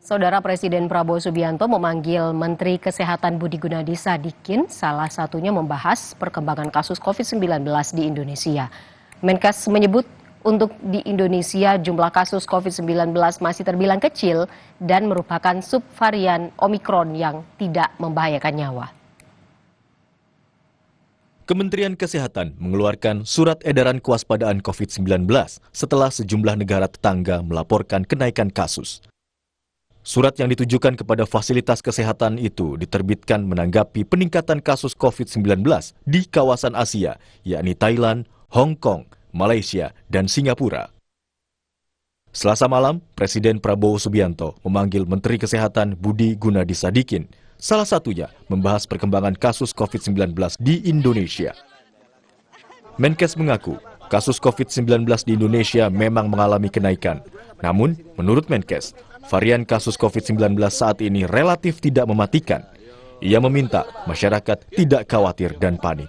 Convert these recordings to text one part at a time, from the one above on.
Saudara Presiden Prabowo Subianto memanggil Menteri Kesehatan Budi Gunadi Sadikin, salah satunya membahas perkembangan kasus COVID-19 di Indonesia. Menkes menyebut untuk di Indonesia jumlah kasus COVID-19 masih terbilang kecil dan merupakan subvarian Omikron yang tidak membahayakan nyawa. Kementerian Kesehatan mengeluarkan surat edaran kewaspadaan COVID-19 setelah sejumlah negara tetangga melaporkan kenaikan kasus. Surat yang ditujukan kepada fasilitas kesehatan itu diterbitkan menanggapi peningkatan kasus COVID-19 di kawasan Asia, yakni Thailand, Hong Kong, Malaysia, dan Singapura. Selasa malam, Presiden Prabowo Subianto memanggil Menteri Kesehatan Budi Gunadi Sadikin, salah satunya membahas perkembangan kasus COVID-19 di Indonesia. Menkes mengaku, kasus COVID-19 di Indonesia memang mengalami kenaikan. Namun, menurut Menkes, varian kasus COVID-19 saat ini relatif tidak mematikan. Ia meminta masyarakat tidak khawatir dan panik.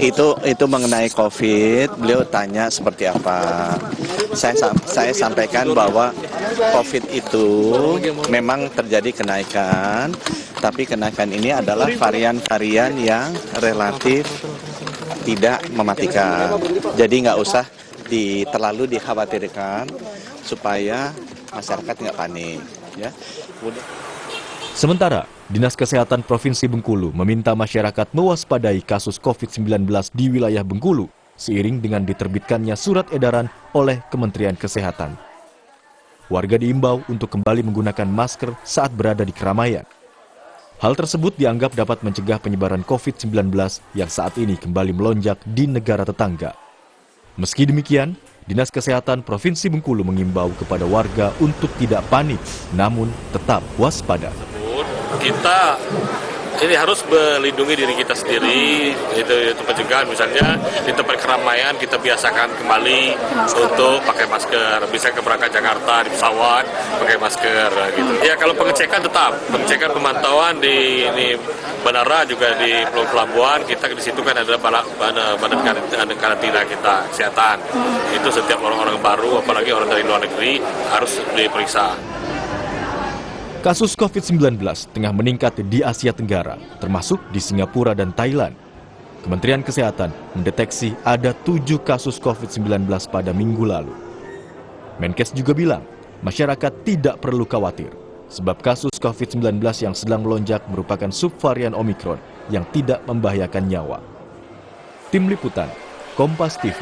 Itu mengenai COVID, beliau tanya seperti apa. Saya sampaikan bahwa COVID itu memang terjadi kenaikan, tapi kenaikan ini adalah varian-varian yang relatif tidak mematikan. Jadi nggak usah terlalu dikhawatirkan supaya masyarakat nggak panik. Ya. Sementara, Dinas Kesehatan Provinsi Bengkulu meminta masyarakat mewaspadai kasus COVID-19 di wilayah Bengkulu seiring dengan diterbitkannya surat edaran oleh Kementerian Kesehatan. Warga diimbau untuk kembali menggunakan masker saat berada di keramaian. Hal tersebut dianggap dapat mencegah penyebaran COVID-19 yang saat ini kembali melonjak di negara tetangga. Meski demikian, Dinas Kesehatan Provinsi Bengkulu mengimbau kepada warga untuk tidak panik, namun tetap waspada. Kita ini harus melindungi diri kita sendiri, itu pencegahan. Misalnya di tempat keramaian kita biasakan kembali untuk pakai masker. Bisa ke berangkat Jakarta di pesawat pakai masker gitu. Ya kalau pengecekan tetap, pengecekan pemantauan di bandara juga di pelabuhan kita di situ kan ada badan karantina kita kesehatan. Itu setiap orang-orang baru apalagi orang dari luar negeri harus diperiksa. Kasus COVID-19 tengah meningkat di Asia Tenggara, termasuk di Singapura dan Thailand. Kementerian Kesehatan mendeteksi ada 7 kasus COVID-19 pada minggu lalu. Menkes juga bilang, masyarakat tidak perlu khawatir, sebab kasus COVID-19 yang sedang melonjak merupakan subvarian Omikron yang tidak membahayakan nyawa. Tim Liputan, Kompas TV.